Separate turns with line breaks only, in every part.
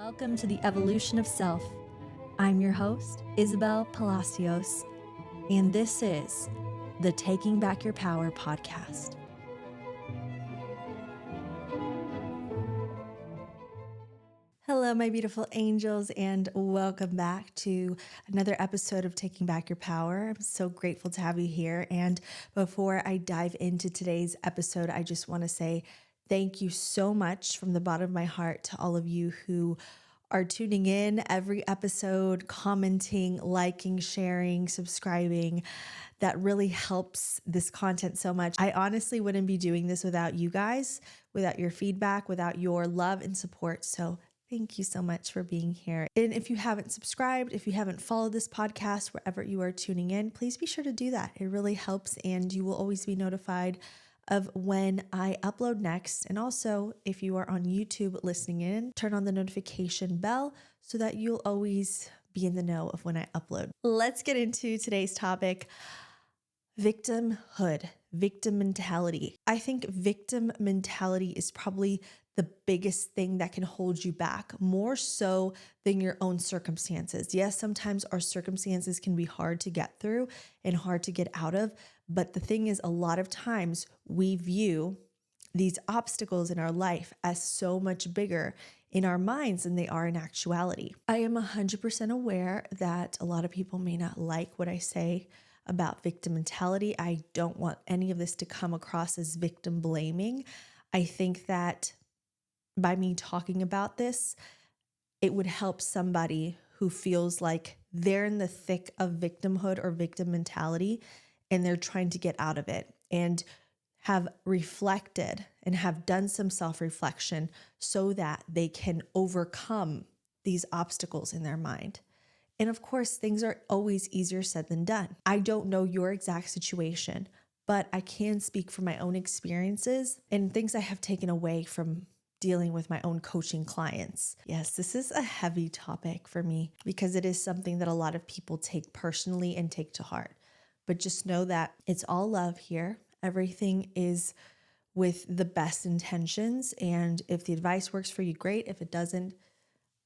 Welcome to the Evolution of Self. I'm your host, Isabel Palacios, and this is the Taking Back Your Power podcast. Hello, my beautiful angels, and welcome back to another episode of Taking Back Your Power. I'm so grateful to have you here. And before I dive into today's episode, I just want to say thank you so much from the bottom of my heart to all of you who are tuning in every episode, commenting, liking, sharing, subscribing. That really helps this content so much. I honestly wouldn't be doing this without you guys, without your feedback, without your love and support. So thank you so much for being here. And if you haven't subscribed, if you haven't followed this podcast wherever you are tuning in, please be sure to do that. It really helps, and you will always be notified of when I upload next. And also, if you are on YouTube listening in, turn on the notification bell so that you'll always be in the know of when I upload. Let's get into today's topic: victimhood, victim mentality. I think victim mentality is probably the biggest thing that can hold you back, more so than your own circumstances. Yes, sometimes our circumstances can be hard to get through and hard to get out of. But the thing is, a lot of times we view these obstacles in our life as so much bigger in our minds than they are in actuality. I am 100% aware that a lot of people may not like what I say about victim mentality. I don't want any of this to come across as victim blaming. I think that by me talking about this, it would help somebody who feels like they're in the thick of victimhood or victim mentality and they're trying to get out of it, and have reflected and have done some self-reflection so that they can overcome these obstacles in their mind. And of course, things are always easier said than done. I don't know your exact situation, but I can speak from my own experiences and things I have taken away from dealing with my own coaching clients. Yes, this is a heavy topic for me because it is something that a lot of people take personally and take to heart. But just know that it's all love here. Everything is with the best intentions. And if the advice works for you, great. If it doesn't,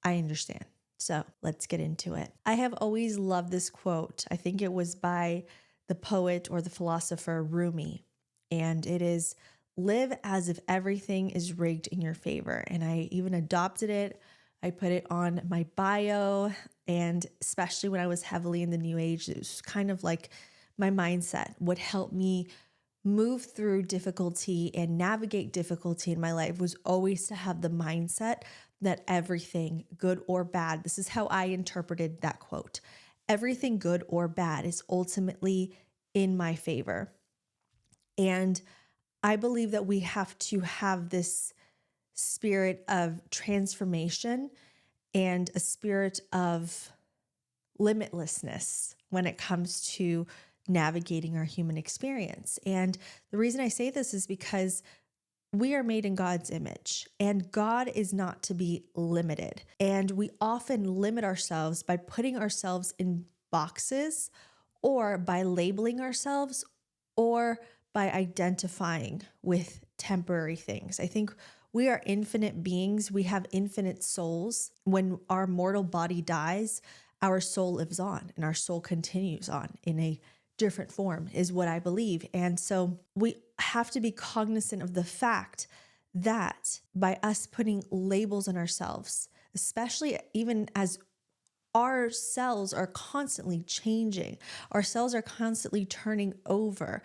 I understand. So let's get into it. I have always loved this quote. I think it was by the poet or the philosopher Rumi. And it is, live as if everything is rigged in your favor. And I even adopted it. I put it on my bio. And especially when I was heavily in the new age, it was kind of like my mindset. What helped me move through difficulty and navigate difficulty in my life was always to have the mindset that everything, good or bad, this is how I interpreted that quote, everything good or bad is ultimately in my favor. And I believe that we have to have this spirit of transformation and a spirit of limitlessness when it comes to navigating our human experience. And the reason I say this is because we are made in God's image, and God is not to be limited. And we often limit ourselves by putting ourselves in boxes, or by labeling ourselves, or by identifying with temporary things. I think we are infinite beings. We have infinite souls. When our mortal body dies, our soul lives on, and our soul continues on in a different form, is what I believe. And so we have to be cognizant of the fact that by us putting labels on ourselves, especially even as our cells are constantly changing, our cells are constantly turning over,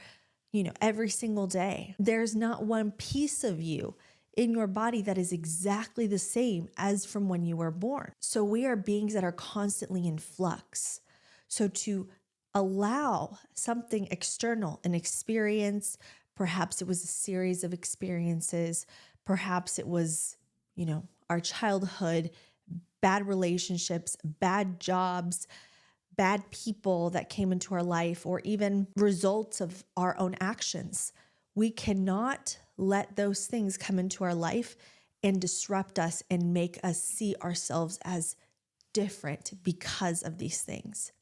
every single day. There's not one piece of you in your body that is exactly the same as from when you were born. So we are beings that are constantly in flux. So to allow something external, an experience, perhaps it was a series of experiences, perhaps it was, our childhood, bad relationships, bad jobs, bad people that came into our life, or even results of our own actions. We cannot let those things come into our life and disrupt us and make us see ourselves as different because of these things.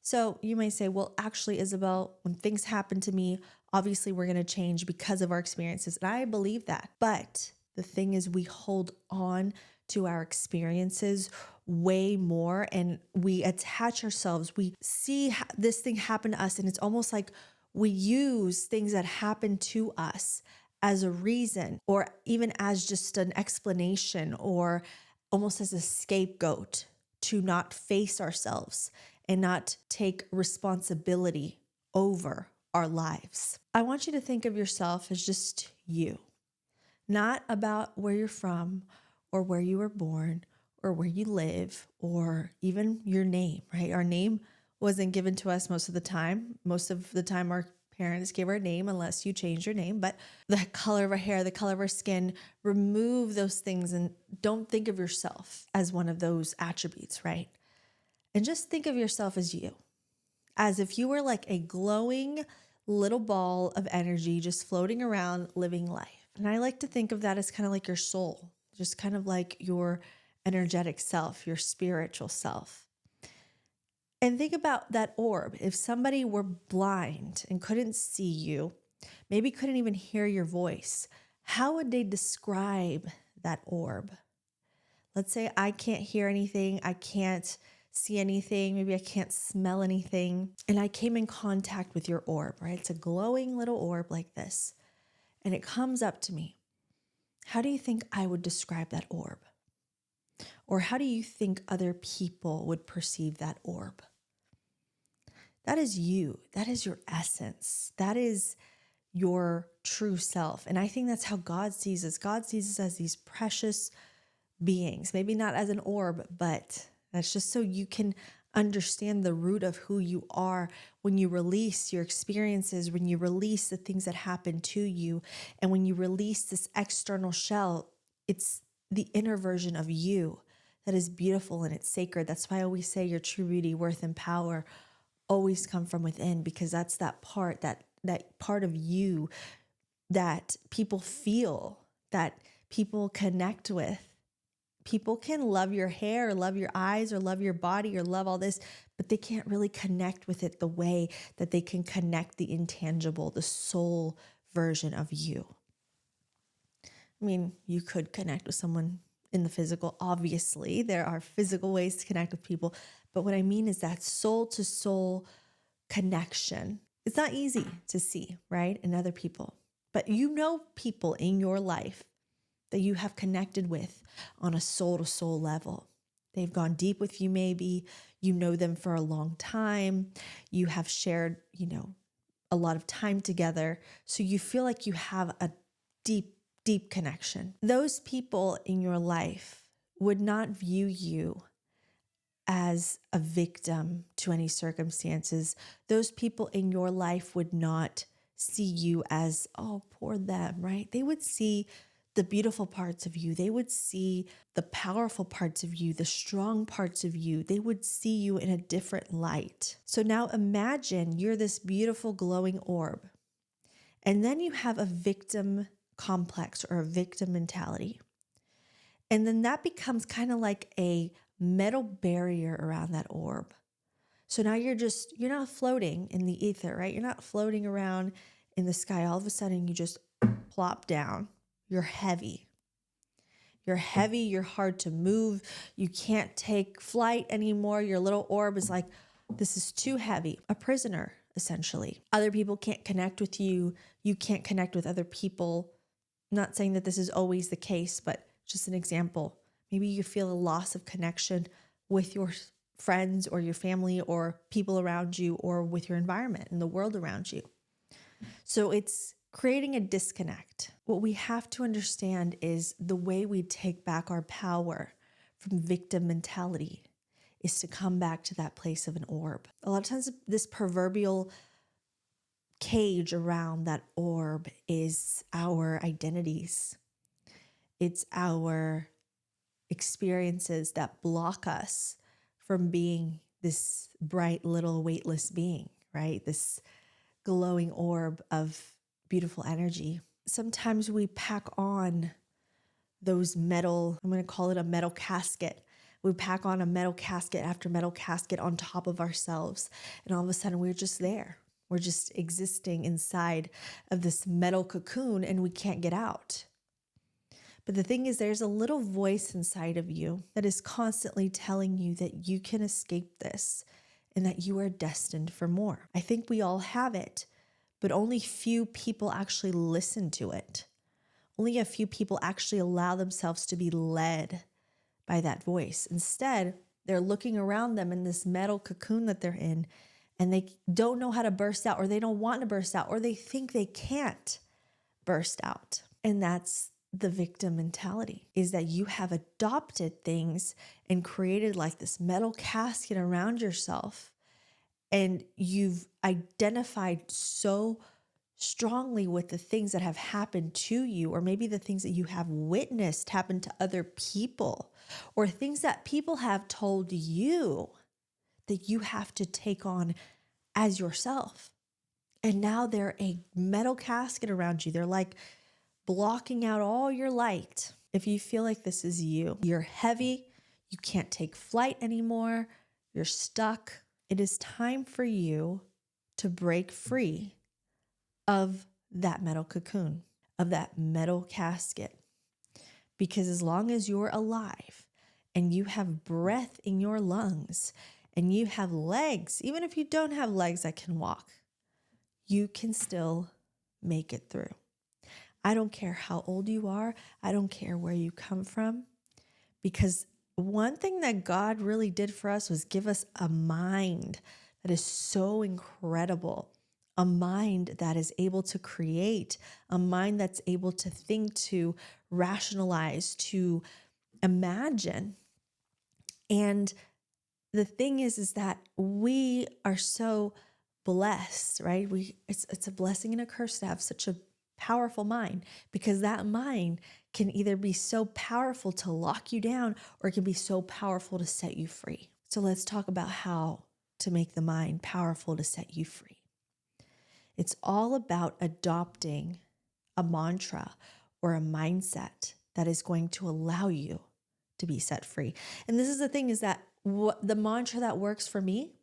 So you may say, well, actually, Isabel, when things happen to me, obviously we're going to change because of our experiences. And I believe that. But the thing is, we hold on to our experiences way more, and we attach ourselves. We see this thing happen to us, and it's almost like we use things that happen to us as a reason, or even as just an explanation, or almost as a scapegoat to not face ourselves and not take responsibility over our lives. I want you to think of yourself as just you, not about where you're from or where you were born or where you live or even your name, right? Our name wasn't given to us most of the time. Most of the time, our parents gave our name unless you changed your name. But the color of our hair, the color of our skin, remove those things and don't think of yourself as one of those attributes, right? And just think of yourself as you, as if you were like a glowing little ball of energy just floating around living life. And I like to think of that as kind of like your soul, just kind of like your energetic self, your spiritual self. And think about that orb. If somebody were blind and couldn't see you, maybe couldn't even hear your voice, how would they describe that orb? Let's say I can't hear anything, I can't see anything, maybe I can't smell anything, and I came in contact with your orb, right? It's a glowing little orb like this, and it comes up to me. How do you think I would describe that orb? Or how do you think other people would perceive that orb? That is you. That is your essence. That is your true self. And I think that's how God sees us. God sees us as these precious beings, maybe not as an orb, but that's just so you can understand the root of who you are when you release your experiences, when you release the things that happen to you, and when you release this external shell. It's the inner version of you that is beautiful and it's sacred. That's why I always say your true beauty, worth, and power always come from within, because that's that part, that part of you that people feel, that people connect with. People can love your hair or love your eyes or love your body or love all this, but they can't really connect with it the way that they can connect the intangible, the soul version of you. I mean, you could connect with someone in the physical. Obviously, there are physical ways to connect with people. But what I mean is that soul to soul connection. It's not easy to see, right? In other people. But you know people in your life that you have connected with on a soul to soul level. They've gone deep with you, maybe. You know them for a long time. You have shared, a lot of time together. So you feel like you have a deep, deep connection. Those people in your life would not view you as a victim to any circumstances. Those people in your life would not see you as, oh, poor them, right? They would see the beautiful parts of you. They would see the powerful parts of you, the strong parts of you. They would see you in a different light. So now imagine you're this beautiful glowing orb, and then you have a victim complex or a victim mentality. And then that becomes kind of like a metal barrier around that orb. So now you're not floating in the ether, right? You're not floating around in the sky. All of a sudden you just plop down. You're heavy. You're heavy. You're hard to move. You can't take flight anymore. Your little orb is like, this is too heavy. A prisoner, essentially. Other people can't connect with you. You can't connect with other people. I'm not saying that this is always the case, but just an example. Maybe you feel a loss of connection with your friends or your family or people around you or with your environment and the world around you. So it's creating a disconnect. What we have to understand is the way we take back our power from victim mentality is to come back to that place of an orb. A lot of times this proverbial cage around that orb is our identities. It's our experiences that block us from being this bright little weightless being, right? This glowing orb of beautiful energy. Sometimes we pack on those metal, I'm going to call it a metal casket. We pack on a metal casket after metal casket on top of ourselves. And all of a sudden we're just there. We're just existing inside of this metal cocoon and we can't get out. But the thing is, there's a little voice inside of you that is constantly telling you that you can escape this and that you are destined for more. I think we all have it, but only few people actually listen to it. Only a few people actually allow themselves to be led by that voice. Instead, they're looking around them in this metal cocoon that they're in, and they don't know how to burst out, or they don't want to burst out, or they think they can't burst out. And that's the victim mentality, is that you have adopted things and created like this metal casket around yourself. And you've identified so strongly with the things that have happened to you, or maybe the things that you have witnessed happen to other people, or things that people have told you that you have to take on as yourself. And now they're a metal casket around you. They're like blocking out all your light. If you feel like this is you, you're heavy, you can't take flight anymore, you're stuck, it is time for you to break free of that metal cocoon, of that metal casket. Because as long as you're alive and you have breath in your lungs and you have legs, even if you don't have legs that can walk, you can still make it through. I don't care how old you are. I don't care where you come from. Because one thing that God really did for us was give us a mind that is so incredible, a mind that is able to create, a mind that's able to think, to rationalize, to imagine. And the thing is that we are so blessed, right? It's a blessing and a curse to have such a powerful mind, because that mind can either be so powerful to lock you down, or it can be so powerful to set you free. So let's talk about how to make the mind powerful to set you free. It's all about adopting a mantra or a mindset that is going to allow you to be set free. And this is the thing, is that what the mantra that works for me,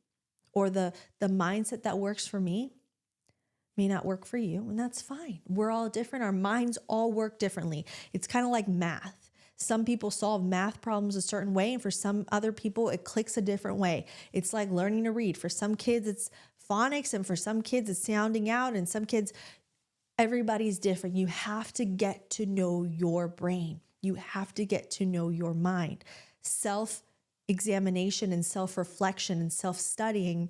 or the mindset that works for me, may not work for you, and that's fine. We're all different. Our minds all work differently. It's kind of like math. Some people solve math problems a certain way, and for some other people, it clicks a different way. It's like learning to read. For some kids, it's phonics, and for some kids, it's sounding out, and some kids, everybody's different. You have to get to know your brain. You have to get to know your mind. Self-examination and self-reflection and self-studying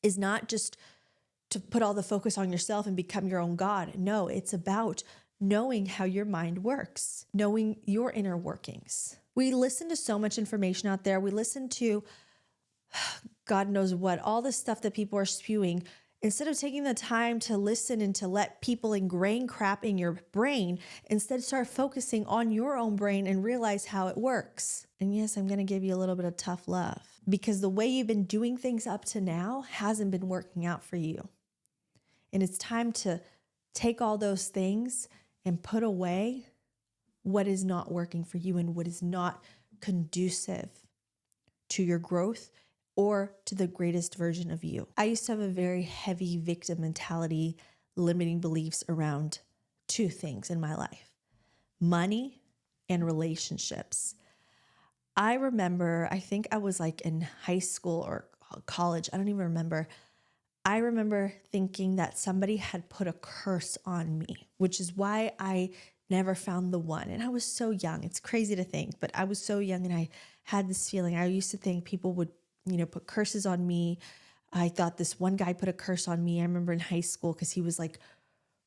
is not just to put all the focus on yourself and become your own God. No, it's about knowing how your mind works, knowing your inner workings. We listen to so much information out there. We listen to God knows what, all the stuff that people are spewing. Instead of taking the time to listen and to let people ingrain crap in your brain, instead start focusing on your own brain and realize how it works. And yes, I'm going to give you a little bit of tough love, because the way you've been doing things up to now hasn't been working out for you. And it's time to take all those things and put away what is not working for you and what is not conducive to your growth or to the greatest version of you. I used to have a very heavy victim mentality, limiting beliefs around two things in my life: money and relationships. I remember, I think I was like in high school or college, I don't even remember. I remember thinking that somebody had put a curse on me, which is why I never found the one. And I was so young. It's crazy to think, but I was so young and I had this feeling. I used to think people would, put curses on me. I thought this one guy put a curse on me. I remember in high school, because he was like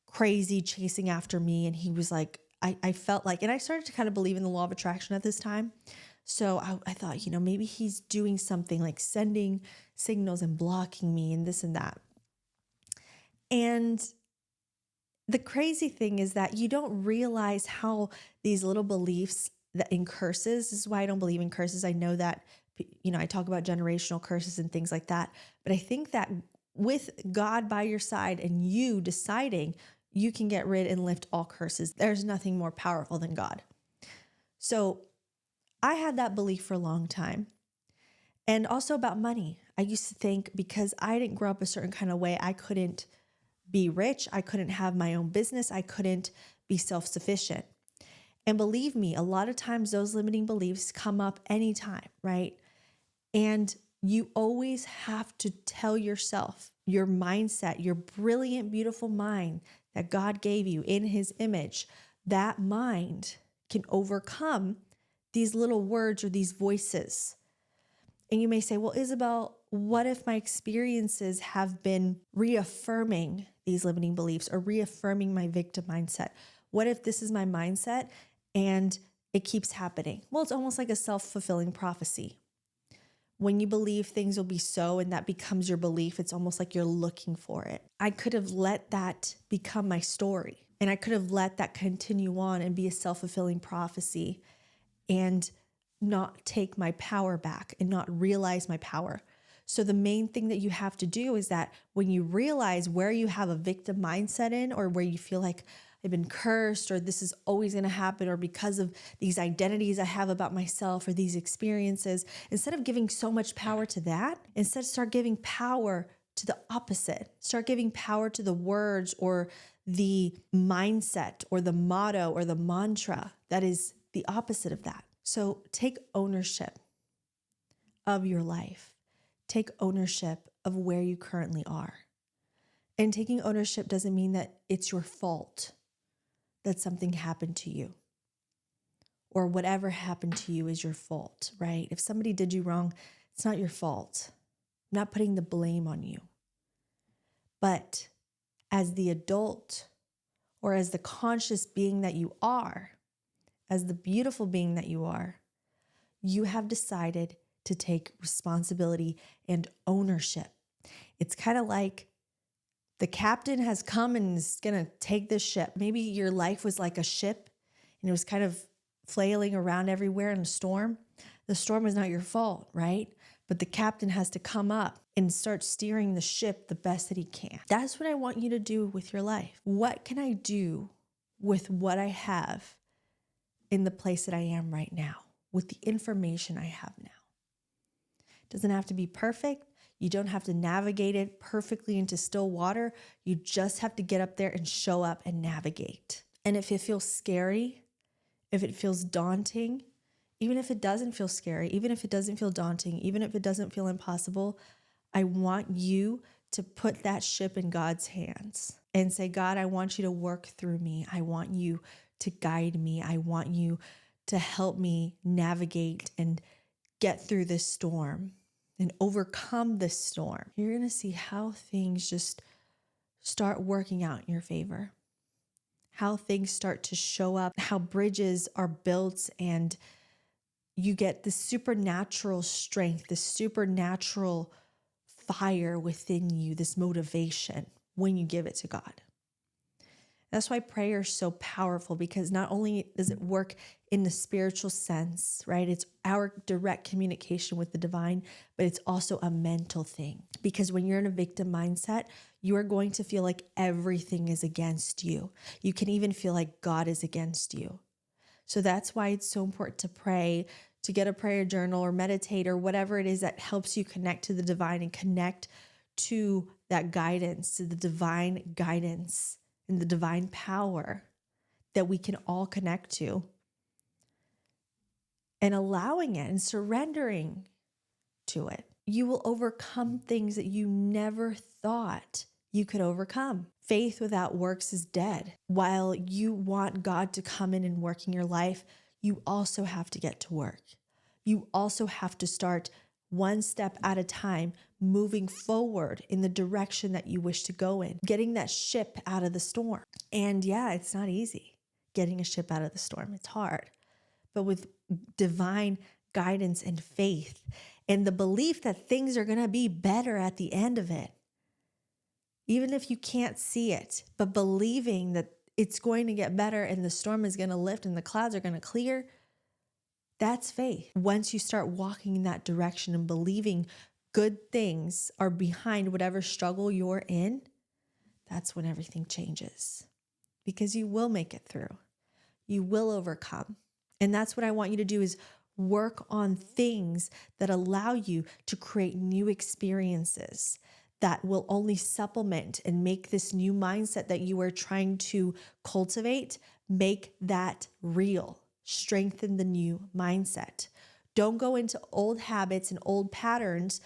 crazy chasing after me. And he was like, I felt like, and I started to kind of believe in the law of attraction at this time. So I thought, maybe he's doing something like sending signals and blocking me and this and that. And the crazy thing is that you don't realize how these little beliefs that in curses, this is why I don't believe in curses. I know that, I talk about generational curses and things like that. But I think that with God by your side and you deciding, you can get rid and lift all curses. There's nothing more powerful than God. So I had that belief for a long time. And also about money. I used to think because I didn't grow up a certain kind of way, I couldn't be rich. I couldn't have my own business. I couldn't be self-sufficient. And believe me, a lot of times those limiting beliefs come up anytime, right? And you always have to tell yourself, your mindset, your brilliant, beautiful mind that God gave you in his image, that mind can overcome these little words or these voices. And you may say, well, Isabel, what if my experiences have been reaffirming these limiting beliefs or reaffirming my victim mindset? What if this is my mindset and it keeps happening? Well, it's almost like a self-fulfilling prophecy. When you believe things will be so and that becomes your belief, it's almost like you're looking for it. I could have let that become my story, and I could have let that continue on and be a self-fulfilling prophecy and not take my power back and not realize my power. So the main thing that you have to do is that when you realize where you have a victim mindset in, or where you feel like I've been cursed, or this is always going to happen, or because of these identities I have about myself or these experiences, instead of giving so much power to that, instead start giving power to the opposite. Start giving power to the words or the mindset or the motto or the mantra that is the opposite of that. So take ownership of your life. Take ownership of where you currently are. And taking ownership doesn't mean that it's your fault that something happened to you, or whatever happened to you is your fault, right? If somebody did you wrong, it's not your fault. I'm not putting the blame on you. But as the adult, or as the conscious being that you are, as the beautiful being that you are, you have decided to take responsibility and ownership. It's kind of like the captain has come and is going to take this ship. Maybe your life was like a ship and it was kind of flailing around everywhere in a storm. The storm is not your fault, right? But the captain has to come up and start steering the ship the best that he can. That's what I want you to do with your life. What can I do with what I have in the place that I am right now, with the information I have now? It doesn't have to be perfect. You don't have to navigate it perfectly into still water. You just have to get up there and show up and navigate. And if it feels scary, if it feels daunting, even if it doesn't feel scary, even if it doesn't feel daunting, even if it doesn't feel impossible, I want you to put that ship in God's hands and say, God, I want you to work through me. I want you to guide me. I want you to help me navigate and get through this storm and overcome this storm. You're going to see how things just start working out in your favor, how things start to show up, how bridges are built, and you get this supernatural strength, this supernatural fire within you, this motivation when you give it to God. That's why prayer is so powerful, because not only does it work in the spiritual sense, right? It's our direct communication with the divine, but it's also a mental thing. Because when you're in a victim mindset, you are going to feel like everything is against you. You can even feel like God is against you. So that's why it's so important to pray, to get a prayer journal or meditate or whatever it is that helps you connect to the divine and connect to that guidance, to the divine guidance and the divine power that we can all connect to, and allowing it and surrendering to it. You will overcome things that you never thought you could overcome. Faith without works is dead. While you want God to come in and work in your life, you also have to get to work. You also have to start one step at a time, moving forward in the direction that you wish to go in, getting that ship out of the storm. And yeah, it's not easy getting a ship out of the storm. It's hard. But with divine guidance and faith and the belief that things are going to be better at the end of it, even if you can't see it, but believing that it's going to get better and the storm is going to lift and the clouds are going to clear, that's faith. Once you start walking in that direction and believing good things are behind whatever struggle you're in, that's when everything changes, because you will make it through. You will overcome. And that's what I want you to do, is work on things that allow you to create new experiences that will only supplement and make this new mindset that you are trying to cultivate Make that real. Strengthen the new mindset. Don't go into old habits and old patterns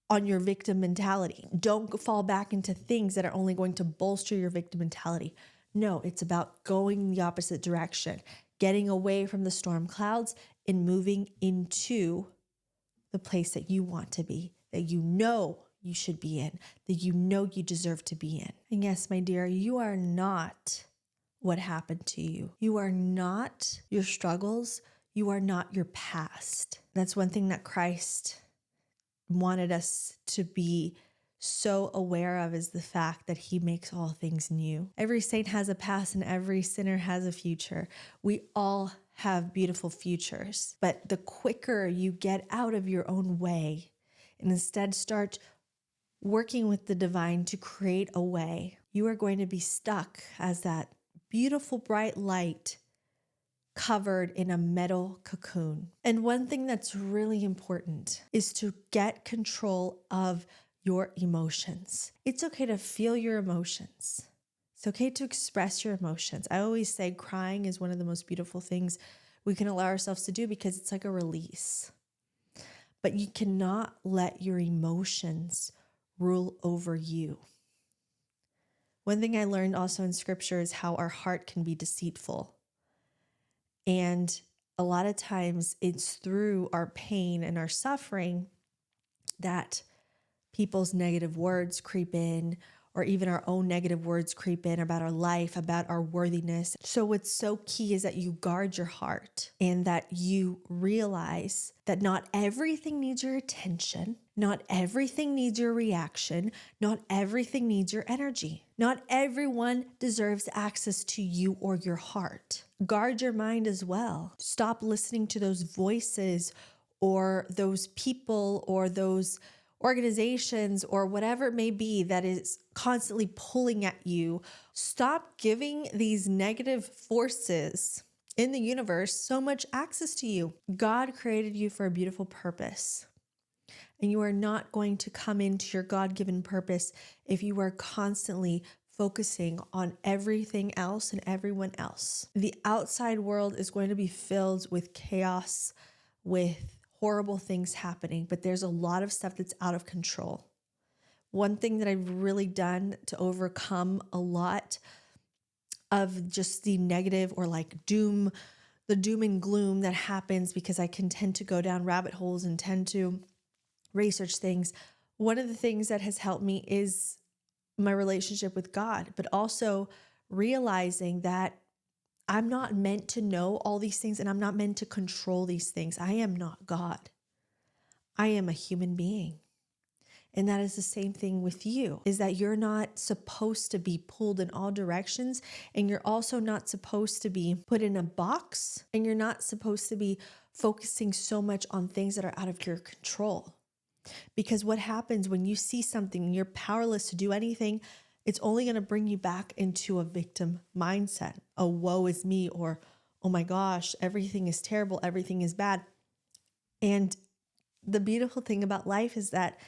on your victim mentality. Don't fall back into things that are only going to bolster your victim mentality. No, it's about going the opposite direction, getting away from the storm clouds and moving into the place that you want to be, that you know you should be in, that you know you deserve to be in. And yes, my dear, you are not what happened to you. You are not your struggles. You are not your past. That's one thing that Christ wanted us to be so aware of, is the fact that he makes all things new. Every saint has a past and every sinner has a future. We all have beautiful futures, but the quicker you get out of your own way and instead start working with the divine to create a way, you are going to be stuck as that beautiful bright light covered in a metal cocoon. And one thing that's really important is to get control of your emotions. It's okay to feel your emotions. It's okay to express your emotions. I always say crying is one of the most beautiful things we can allow ourselves to do because it's like a release. But you cannot let your emotions rule over you. One thing I learned also in scripture is how our heart can be deceitful. And a lot of times it's through our pain and our suffering that people's negative words creep in, or even our own negative words creep in about our life, about our worthiness. So what's so key is that you guard your heart and that you realize that not everything needs your attention. Not everything needs your reaction. Not everything needs your energy. Not everyone deserves access to you or your heart. Guard your mind as well. Stop listening to those voices or those people or those organizations or whatever it may be that is constantly pulling at you. Stop giving these negative forces in the universe so much access to you. God created you for a beautiful purpose. And you are not going to come into your God-given purpose if you are constantly focusing on everything else and everyone else. The outside world is going to be filled with chaos, with horrible things happening, but there's a lot of stuff that's out of control. One thing that I've really done to overcome a lot of just the negative or like the doom and gloom that happens, because I can tend to go down rabbit holes and tend to research things. One of the things that has helped me is my relationship with God, but also realizing that I'm not meant to know all these things and I'm not meant to control these things. I am not God. I am a human being. And that is the same thing with you, is that you're not supposed to be pulled in all directions, and you're also not supposed to be put in a box, and you're not supposed to be focusing so much on things that are out of your control. Because what happens when you see something and you're powerless to do anything, it's only going to bring you back into a victim mindset. Oh, woe is me, or oh my gosh, everything is terrible, everything is bad. And the beautiful thing about life is that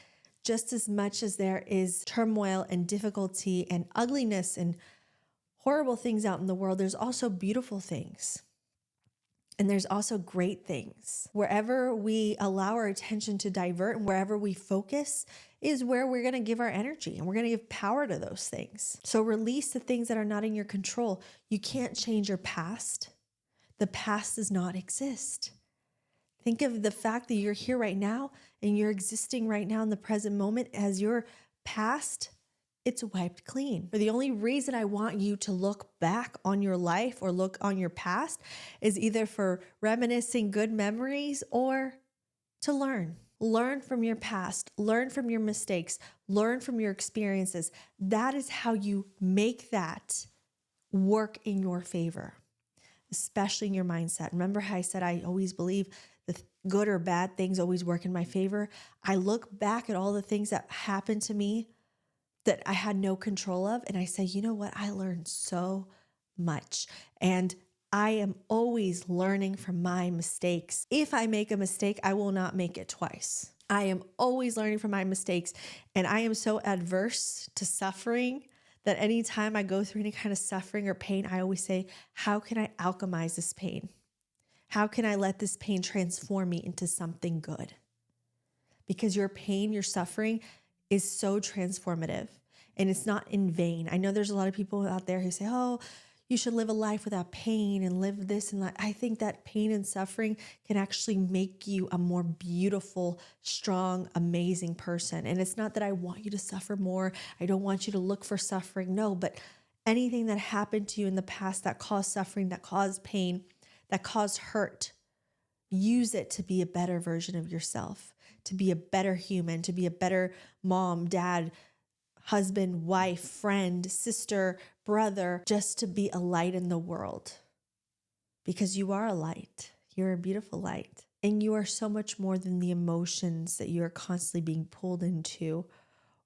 just as much as there is turmoil and difficulty and ugliness and horrible things out in the world, there's also beautiful things. And there's also great things. Wherever we allow our attention to divert and wherever we focus is where we're going to give our energy, and we're going to give power to those things. So release the things that are not in your control. You can't change your past. The past does not exist. Think of the fact that you're here right now and you're existing right now in the present moment as your past. It's wiped clean. But the only reason I want you to look back on your life or look on your past is either for reminiscing good memories or to learn. Learn from your past, learn from your mistakes, learn from your experiences. That is how you make that work in your favor, especially in your mindset. Remember how I said I always believe the good or bad things always work in my favor? I look back at all the things that happened to me that I had no control of, and I say, you know what? I learned so much. And I am always learning from my mistakes. If I make a mistake, I will not make it twice. I am always learning from my mistakes. And I am so adverse to suffering that anytime I go through any kind of suffering or pain, I always say, how can I alchemize this pain? How can I let this pain transform me into something good? Because your pain, your suffering is so transformative and it's not in vain. I know there's a lot of people out there who say, oh, you should live a life without pain and live this and that. I think that pain and suffering can actually make you a more beautiful, strong, amazing person. And it's not that I want you to suffer more. I don't want you to look for suffering. No, but anything that happened to you in the past that caused suffering, that caused pain, that caused hurt, use it to be a better version of yourself, to be a better human, to be a better mom, dad, husband, wife, friend, sister, brother, just to be a light in the world. Because you are a light. You're a beautiful light. And you are so much more than the emotions that you are constantly being pulled into,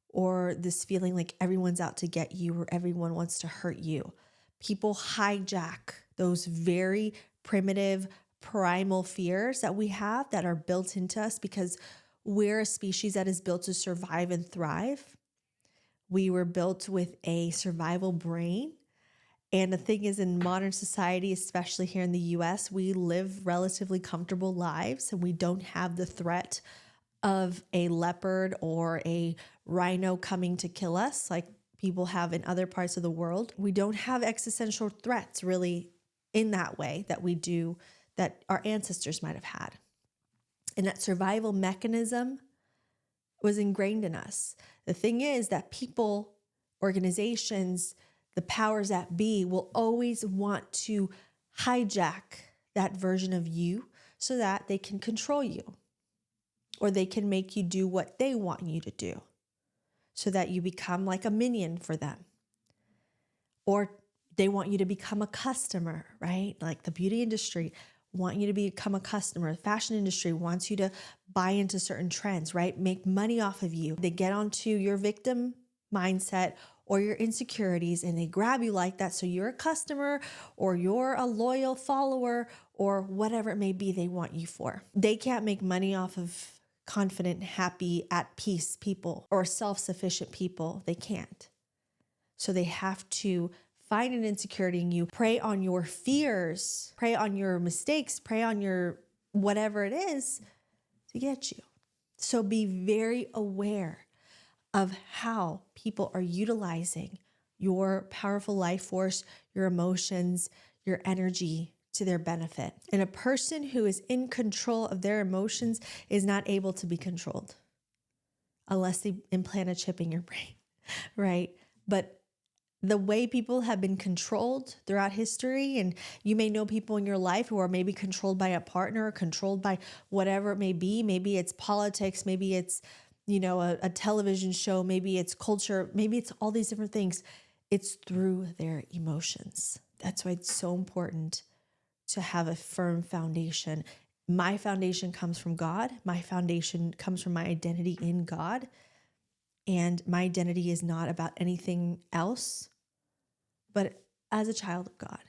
or this feeling like everyone's out to get you or everyone wants to hurt you. People hijack those very primitive, primal fears that we have that are built into us because we're a species that is built to survive and thrive. We were built with a survival brain. And the thing is, in modern society, especially here in the US, we live relatively comfortable lives and we don't have the threat of a leopard or a rhino coming to kill us like people have in other parts of the world. We don't have existential threats really in that way that we do, that our ancestors might have had. And that survival mechanism was ingrained in us. The thing is that people, organizations, the powers that be will always want to hijack that version of you so that they can control you, or they can make you do what they want you to do so that you become like a minion for them. Or they want you to become a customer, right? Like the beauty industry want you to become a customer. The fashion industry wants you to buy into certain trends, right? Make money off of you. They get onto your victim mindset or your insecurities and they grab you like that. So you're a customer or you're a loyal follower or whatever it may be they want you for. They can't make money off of confident, happy, at peace people or self-sufficient people. They can't. So they have to find an insecurity in you, prey on your fears, prey on your mistakes, prey on your whatever it is to get you. So be very aware of how people are utilizing your powerful life force, your emotions, your energy to their benefit. And a person who is in control of their emotions is not able to be controlled unless they implant a chip in your brain, right? But the way people have been controlled throughout history, and you may know people in your life who are maybe controlled by a partner, controlled by whatever it may be. Maybe it's politics, maybe it's, a television show, maybe it's culture, maybe it's all these different things. It's through their emotions. That's why it's so important to have a firm foundation. My foundation comes from God. My foundation comes from my identity in God. And my identity is not about anything else, but as a child of God.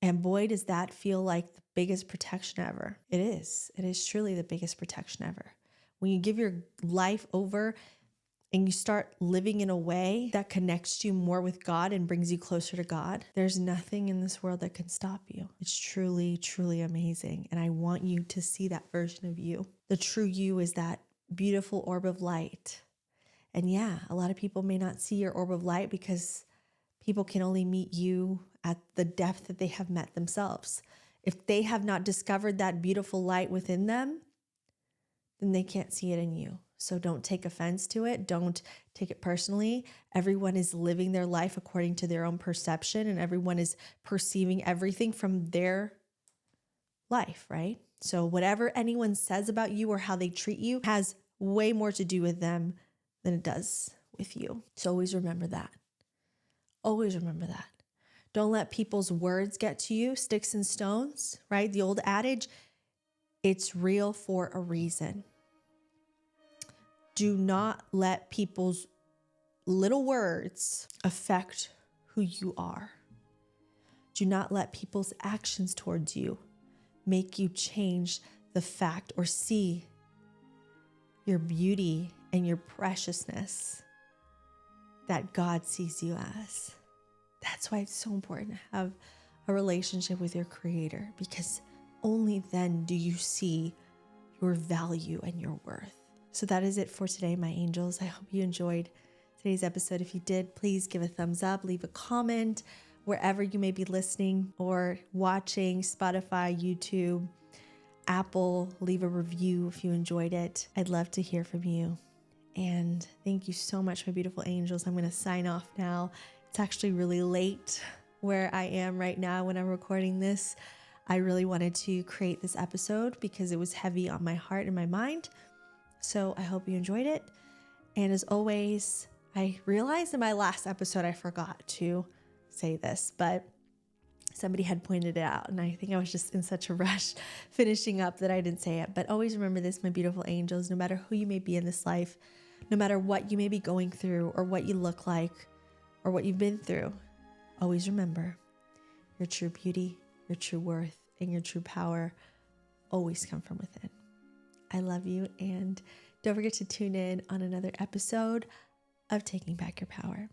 And boy, does that feel like the biggest protection ever. It is. It is truly the biggest protection ever. When you give your life over and you start living in a way that connects you more with God and brings you closer to God, there's nothing in this world that can stop you. It's truly, truly amazing. And I want you to see that version of you. The true you is that beautiful orb of light. And yeah, a lot of people may not see your orb of light because people can only meet you at the depth that they have met themselves. If they have not discovered that beautiful light within them, then they can't see it in you. So don't take offense to it. Don't take it personally. Everyone is living their life according to their own perception, and everyone is perceiving everything from their life, right? So whatever anyone says about you or how they treat you has way more to do with them than it does with you. So always remember that. Always remember that. Don't let people's words get to you, sticks and stones, right? The old adage, it's real for a reason. Do not let people's little words affect who you are. Do not let people's actions towards you make you change the fact or see your beauty and your preciousness that God sees you as. That's why it's so important to have a relationship with your Creator, because only then do you see your value and your worth. So that is it for today, my angels. I hope you enjoyed today's episode. If you did, please give a thumbs up, leave a comment wherever you may be listening or watching, Spotify, YouTube, Apple. Leave a review if you enjoyed it. I'd love to hear from you. And thank you so much, my beautiful angels. I'm going to sign off now. It's actually really late where I am right now when I'm recording this. I really wanted to create this episode because it was heavy on my heart and my mind. So I hope you enjoyed it. And as always, I realized in my last episode, I forgot to say this, but somebody had pointed it out. And I think I was just in such a rush finishing up that I didn't say it. But always remember this, my beautiful angels, no matter who you may be in this life, no matter what you may be going through or what you look like or what you've been through, always remember your true beauty, your true worth, and your true power always come from within. I love you, and don't forget to tune in on another episode of Taking Back Your Power.